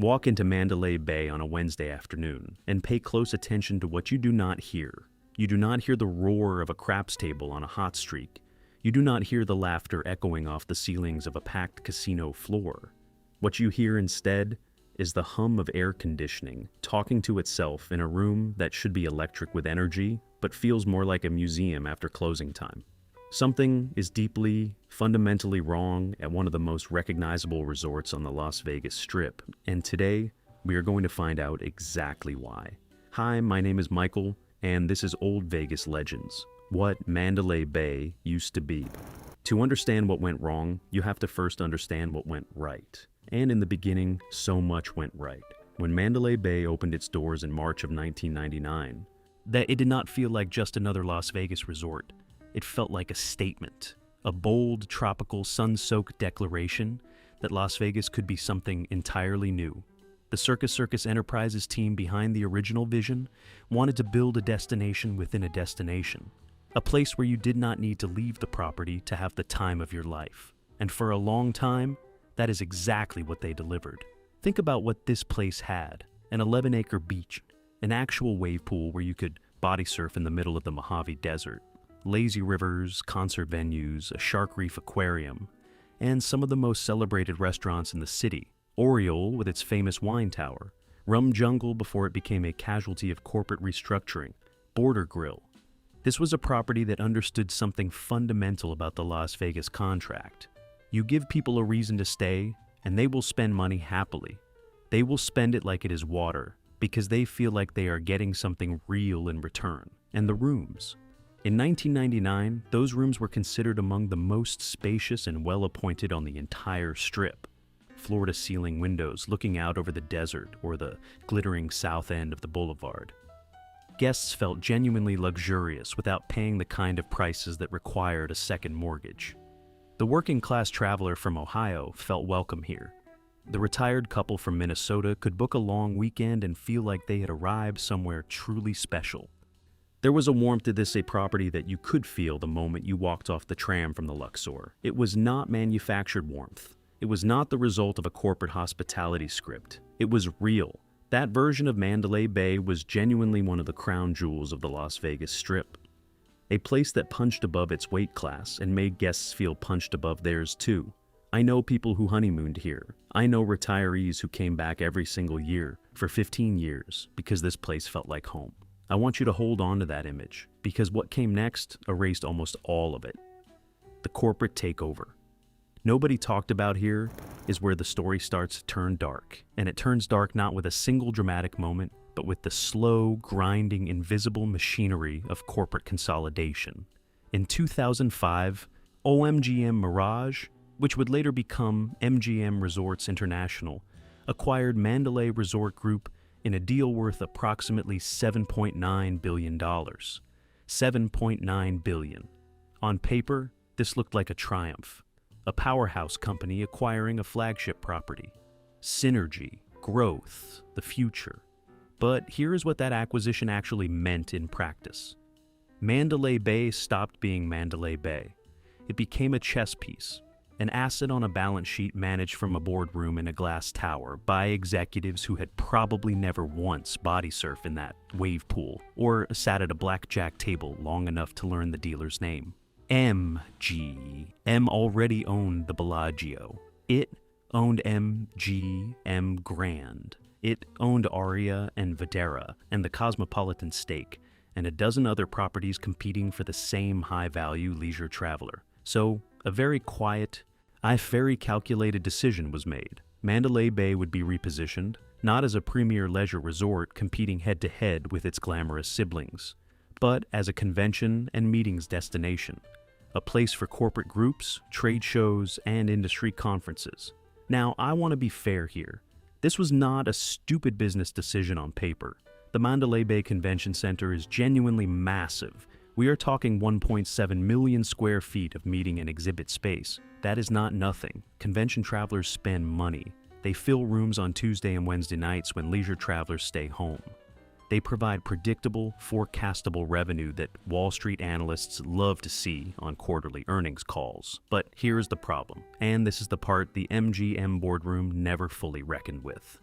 Walk into Mandalay Bay on a Wednesday afternoon and pay close attention to what you do not hear. You do not hear the roar of a craps table on a hot streak. You do not hear the laughter echoing off the ceilings of a packed casino floor. What you hear instead is the hum of air conditioning talking to itself in a room that should be electric with energy, but feels more like a museum after closing time. Something is deeply, fundamentally wrong at one of the most recognizable resorts on the Las Vegas Strip, and today we are going to find out exactly why. Hi, my name is Michael, and this is Old Vegas Legends, what Mandalay Bay used to be. To understand what went wrong, you have to first understand what went right. And in the beginning, so much went right. When Mandalay Bay opened its doors in March of 1999, that it did not feel like just another Las Vegas resort. It felt like a statement, a bold, tropical, sun-soaked declaration that Las Vegas could be something entirely new. The Circus Enterprises team behind the original vision wanted to build a destination within a destination, a place where you did not need to leave the property to have the time of your life. And for a long time, that is exactly what they delivered. Think about what this place had: an 11-acre beach, an actual wave pool where you could body surf in the middle of the Mojave Desert, lazy rivers, concert venues, a shark reef aquarium, and some of the most celebrated restaurants in the city. Oriole with its famous wine tower, Rum Jungle before it became a casualty of corporate restructuring, Border Grill. This was a property that understood something fundamental about the Las Vegas contract. You give people a reason to stay, and they will spend money happily. They will spend it like it is water, because they feel like they are getting something real in return. And the rooms. In 1999, those rooms were considered among the most spacious and well-appointed on the entire Strip. Floor-to-ceiling windows looking out over the desert or the glittering south end of the boulevard. Guests felt genuinely luxurious without paying the kind of prices that required a second mortgage. The working-class traveler from Ohio felt welcome here. The retired couple from Minnesota could book a long weekend and feel like they had arrived somewhere truly special. There was a warmth to this property that you could feel the moment you walked off the tram from the Luxor. It was not manufactured warmth. It was not the result of a corporate hospitality script. It was real. That version of Mandalay Bay was genuinely one of the crown jewels of the Las Vegas Strip. A place that punched above its weight class and made guests feel punched above theirs too. I know people who honeymooned here. I know retirees who came back every single year for 15 years because this place felt like home. I want you to hold on to that image because what came next erased almost all of it. The corporate takeover. Nobody talked about here is where the story starts to turn dark, and it turns dark not with a single dramatic moment, but with the slow, grinding, invisible machinery of corporate consolidation. In 2005, OMGM Mirage, which would later become MGM Resorts International, acquired Mandalay Resort Group in a deal worth approximately $7.9 billion. $7.9 billion. On paper, this looked like a triumph. A powerhouse company acquiring a flagship property. Synergy, growth, the future. But here is what that acquisition actually meant in practice. Mandalay Bay stopped being Mandalay Bay. It became a chess piece, an asset on a balance sheet managed from a boardroom in a glass tower by executives who had probably never once body surfed in that wave pool or sat at a blackjack table long enough to learn the dealer's name. M already owned the Bellagio. It owned MGM Grand. It owned Aria and Videra and the Cosmopolitan Steak and a dozen other properties competing for the same high-value leisure traveler. So, a very quiet, very calculated decision was made. Mandalay Bay would be repositioned, not as a premier leisure resort competing head-to-head with its glamorous siblings, but as a convention and meetings destination, a place for corporate groups, trade shows, and industry conferences. Now, I want to be fair here. This was not a stupid business decision on paper. The Mandalay Bay Convention Center is genuinely massive. We are talking 1.7 million square feet of meeting and exhibit space. That is not nothing. Convention travelers spend money. They fill rooms on Tuesday and Wednesday nights when leisure travelers stay home. They provide predictable, forecastable revenue that Wall Street analysts love to see on quarterly earnings calls. But here's the problem, and this is the part the MGM boardroom never fully reckoned with.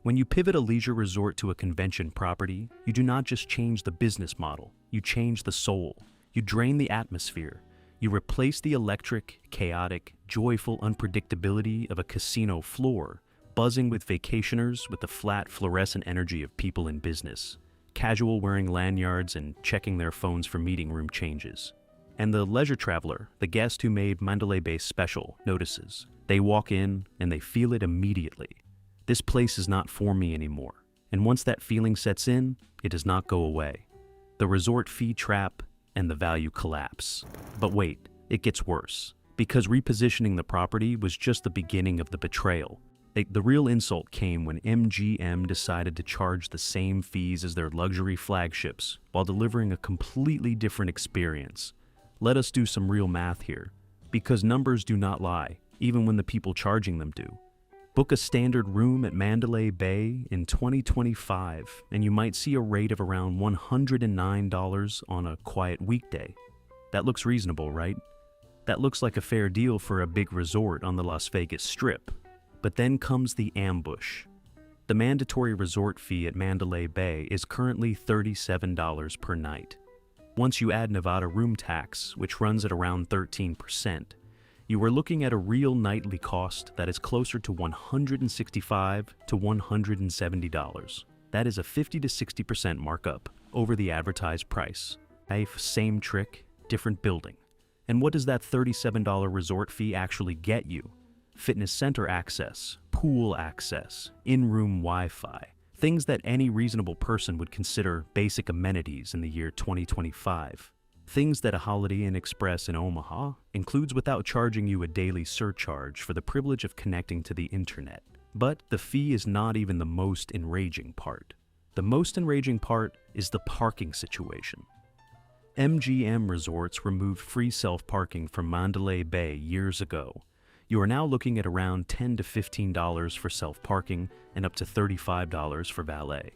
When you pivot a leisure resort to a convention property, you do not just change the business model, you change the soul. You drain the atmosphere. You replace the electric, chaotic, joyful unpredictability of a casino floor, buzzing with vacationers with the flat, fluorescent energy of people in business, casual wearing lanyards and checking their phones for meeting room changes. And the leisure traveler, the guest who made Mandalay Bay special, notices. They walk in and they feel it immediately. This place is not for me anymore. And once that feeling sets in, it does not go away. The resort fee trap and the value collapse. But wait, it gets worse. Because repositioning the property was just the beginning of the betrayal. The real insult came when MGM decided to charge the same fees as their luxury flagships while delivering a completely different experience. Let us do some real math here. Because numbers do not lie, even when the people charging them do. Book a standard room at Mandalay Bay in 2025, and you might see a rate of around $109 on a quiet weekday. That looks reasonable, right? That looks like a fair deal for a big resort on the Las Vegas Strip. But then comes the ambush. The mandatory resort fee at Mandalay Bay is currently $37 per night. Once you add Nevada room tax, which runs at around 13%, you are looking at a real nightly cost that is closer to $165 to $170. That is a 50 to 60% markup over the advertised price. Same trick, different building. And what does that $37 resort fee actually get you? Fitness center access, pool access, in-room Wi-Fi, things that any reasonable person would consider basic amenities in the year 2025. Things that a Holiday Inn Express in Omaha includes without charging you a daily surcharge for the privilege of connecting to the internet. But the fee is not even the most enraging part. The most enraging part is the parking situation. MGM Resorts removed free self-parking from Mandalay Bay years ago. You are now looking at around $10 to $15 for self-parking and up to $35 for valet.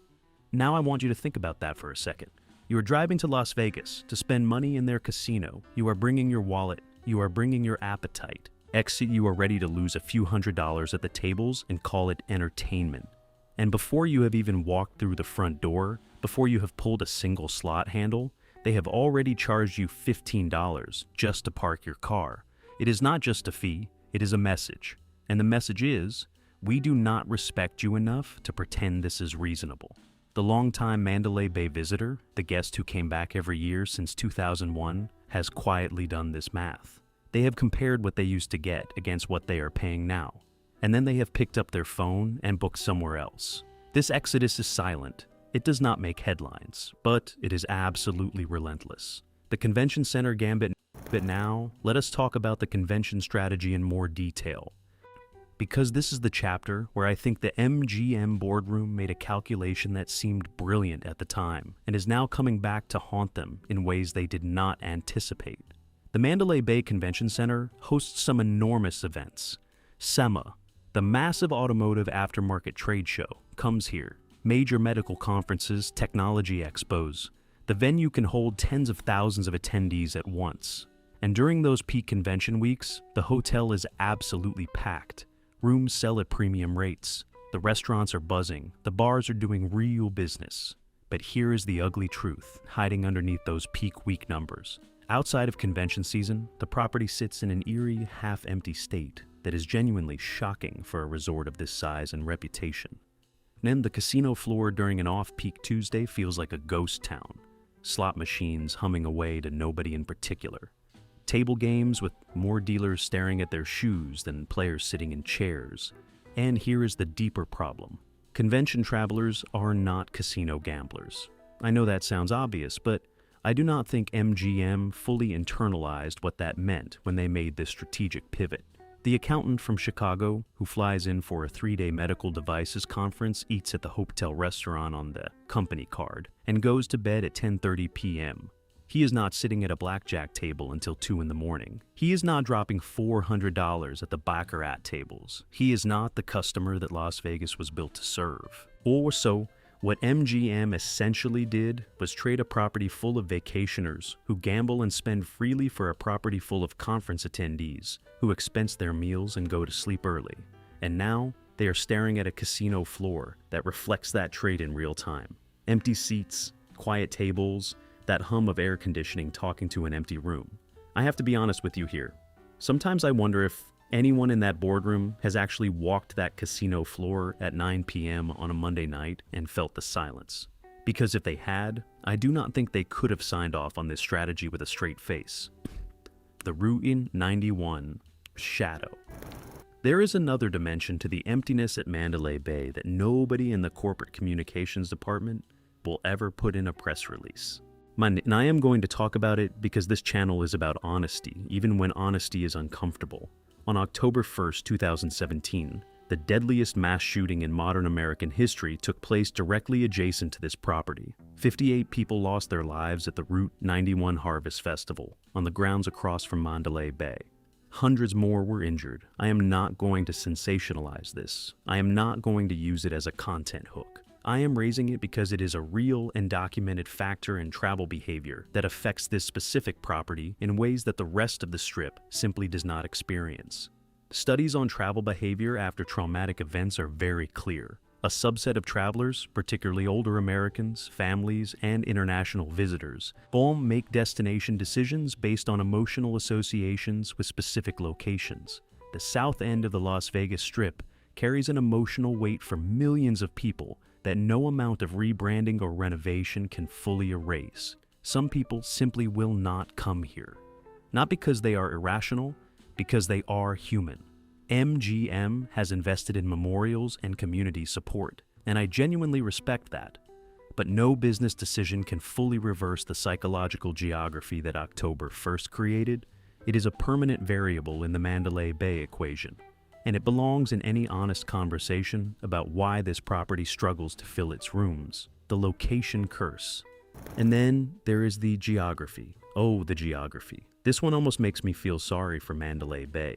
Now I want you to think about that for a second. You are driving to Las Vegas to spend money in their casino. You are bringing your wallet. You are bringing your appetite. Exit, you are ready to lose a few $100s at the tables and call it entertainment. And before you have even walked through the front door, before you have pulled a single slot handle, they have already charged you $15 just to park your car. It is not just a fee, it is a message. And the message is, we do not respect you enough to pretend this is reasonable. The longtime Mandalay Bay visitor, the guest who came back every year since 2001, has quietly done this math. They have compared what they used to get against what they are paying now. And then they have picked up their phone and booked somewhere else. This exodus is silent. It does not make headlines, but it is absolutely relentless. The convention center gambit. But now, let us talk about the convention strategy in more detail. Because this is the chapter where I think the MGM boardroom made a calculation that seemed brilliant at the time and is now coming back to haunt them in ways they did not anticipate. The Mandalay Bay Convention Center hosts some enormous events. SEMA, the massive automotive aftermarket trade show, comes here. Major medical conferences, technology expos. The venue can hold tens of thousands of attendees at once. And during those peak convention weeks, the hotel is absolutely packed. Rooms sell at premium rates. The restaurants are buzzing. The bars are doing real business. But here is the ugly truth, hiding underneath those peak week numbers. Outside of convention season, the property sits in an eerie, half-empty state that is genuinely shocking for a resort of this size and reputation. Then the casino floor during an off-peak Tuesday feels like a ghost town. Slot machines humming away to nobody in particular. Table games with more dealers staring at their shoes than players sitting in chairs. And here is the deeper problem. Convention travelers are not casino gamblers. I know that sounds obvious, but I do not think MGM fully internalized what that meant when they made this strategic pivot. The accountant from Chicago, who flies in for a 3-day medical devices conference, eats at the hotel restaurant on the company card, and goes to bed at 10:30 p.m. He is not sitting at a blackjack table until 2 in the morning. He is not dropping $400 at the baccarat tables. He is not the customer that Las Vegas was built to serve. Or so, what MGM essentially did was trade a property full of vacationers who gamble and spend freely for a property full of conference attendees who expense their meals and go to sleep early. And now, They are staring at a casino floor that reflects that trade in real time. Empty seats, quiet tables, that hum of air conditioning talking to an empty room. I have to be honest with you here. Sometimes I wonder if anyone in that boardroom has actually walked that casino floor at 9 p.m. on a Monday night and felt the silence. Because if they had, I do not think they could have signed off on this strategy with a straight face. The Route 91 Shadow. There is another dimension to the emptiness at Mandalay Bay that nobody in the corporate communications department will ever put in a press release. And I am going to talk about it because this channel is about honesty, even when honesty is uncomfortable. On October 1st, 2017, the deadliest mass shooting in modern American history took place directly adjacent to this property. 58 people lost their lives at the Route 91 Harvest Festival on the grounds across from Mandalay Bay. Hundreds more were injured. I am not going to sensationalize this. I am not going to use it as a content hook. I am raising it because it is a real and documented factor in travel behavior that affects this specific property in ways that the rest of the Strip simply does not experience. Studies on travel behavior after traumatic events are very clear. A subset of travelers, particularly older Americans, families, and international visitors, all make destination decisions based on emotional associations with specific locations. The south end of the Las Vegas Strip carries an emotional weight for millions of people that no amount of rebranding or renovation can fully erase. Some people simply will not come here. Not because they are irrational, because they are human. MGM has invested in memorials and community support, and I genuinely respect that. But no business decision can fully reverse the psychological geography that October 1st created. It is a permanent variable in the Mandalay Bay equation, and it belongs in any honest conversation about why this property struggles to fill its rooms. The location curse. And then there is the geography. Oh, the geography. This one almost makes me feel sorry for Mandalay Bay.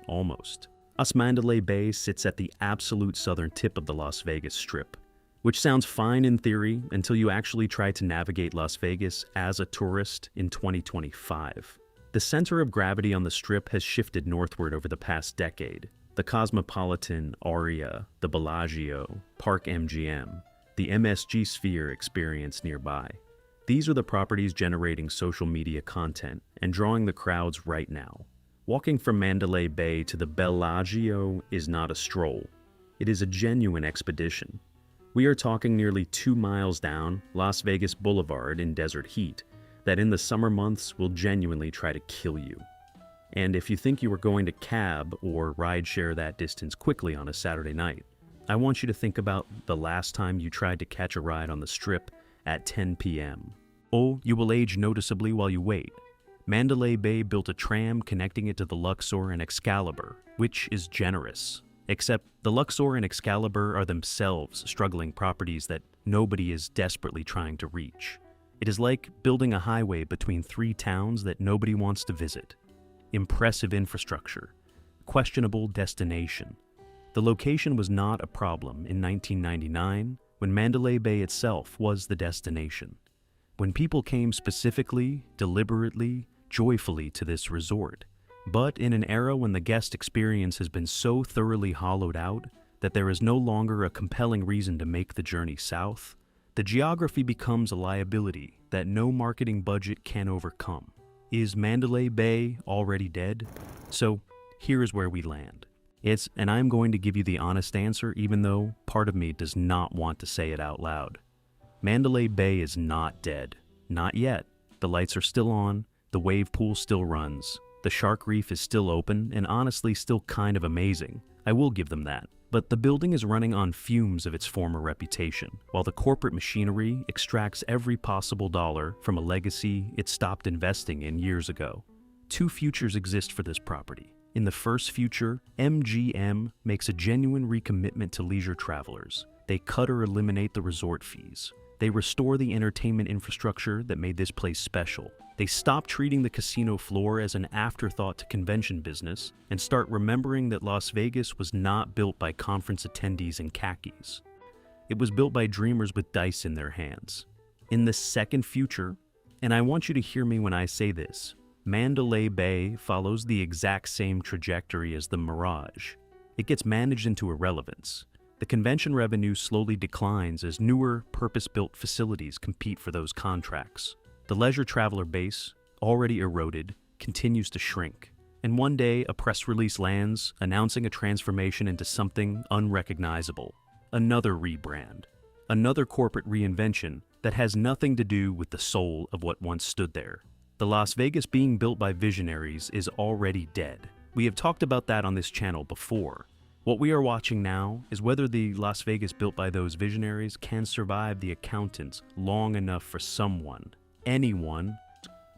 Almost. Mandalay Bay sits at the absolute southern tip of the Las Vegas Strip, which sounds fine in theory until you actually try to navigate Las Vegas as a tourist in 2025. The center of gravity on the Strip has shifted northward over the past decade. The Cosmopolitan, Aria, the Bellagio, Park MGM, the MSG Sphere experience nearby. These are the properties generating social media content and drawing the crowds right now. Walking from Mandalay Bay to the Bellagio is not a stroll. It is a genuine expedition. We are talking nearly 2 miles down Las Vegas Boulevard in desert heat that in the summer months will genuinely try to kill you. And if you think you are going to cab or rideshare that distance quickly on a Saturday night, I want you to think about the last time you tried to catch a ride on the Strip at 10 p.m. Oh, you will age noticeably while you wait. Mandalay Bay built a tram connecting it to the Luxor and Excalibur, which is generous. Except the Luxor and Excalibur are themselves struggling properties that nobody is desperately trying to reach. It is like building a highway between 3 towns that nobody wants to visit. Impressive infrastructure. Questionable destination. The location was not a problem in 1999 when Mandalay Bay itself was the destination. When people came specifically, deliberately, joyfully to this resort. But in an era when the guest experience has been so thoroughly hollowed out that there is no longer a compelling reason to make the journey south, the geography becomes a liability that no marketing budget can overcome. Is Mandalay Bay already dead? So here is where we land. And I'm going to give you the honest answer even though part of me does not want to say it out loud. Mandalay Bay is not dead. Not yet. The lights are still on, the wave pool still runs, the shark reef is still open and honestly still kind of amazing. I will give them that. But the building is running on fumes of its former reputation, while the corporate machinery extracts every possible dollar from a legacy it stopped investing in years ago. 2 futures exist for this property. In the first future, MGM makes a genuine recommitment to leisure travelers. They cut or eliminate the resort fees. They restore the entertainment infrastructure that made this place special. They stop treating the casino floor as an afterthought to convention business and start remembering that Las Vegas was not built by conference attendees in khakis. It was built by dreamers with dice in their hands. In the second future, and I want you to hear me when I say this, Mandalay Bay follows the exact same trajectory as the Mirage. it gets managed into irrelevance. The convention revenue slowly declines as newer, purpose-built facilities compete for those contracts. The leisure traveler base, already eroded, continues to shrink. And one day, a press release lands, announcing a transformation into something unrecognizable. Another rebrand. Another corporate reinvention that has nothing to do with the soul of what once stood there. The Las Vegas being built by visionaries is already dead. We have talked about that on this channel before. What we are watching now is whether the Las Vegas built by those visionaries can survive the accountants long enough for someone, anyone,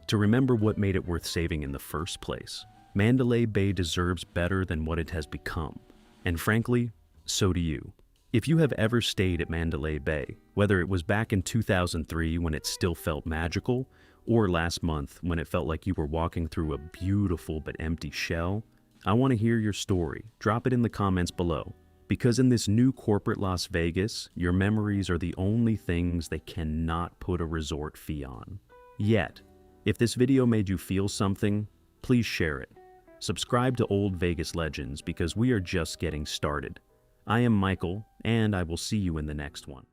to remember what made it worth saving in the first place. Mandalay Bay deserves better than what it has become. And frankly, so do you. If you have ever stayed at Mandalay Bay, whether it was back in 2003 when it still felt magical, or last month when it felt like you were walking through a beautiful but empty shell, I want to hear your story. Drop it in the comments below. Because in this new corporate Las Vegas, your memories are the only things they cannot put a resort fee on. Yet, if this video made you feel something, please share it. Subscribe to Old Vegas Legends because we are just getting started. I am Michael, and I will see you in the next one.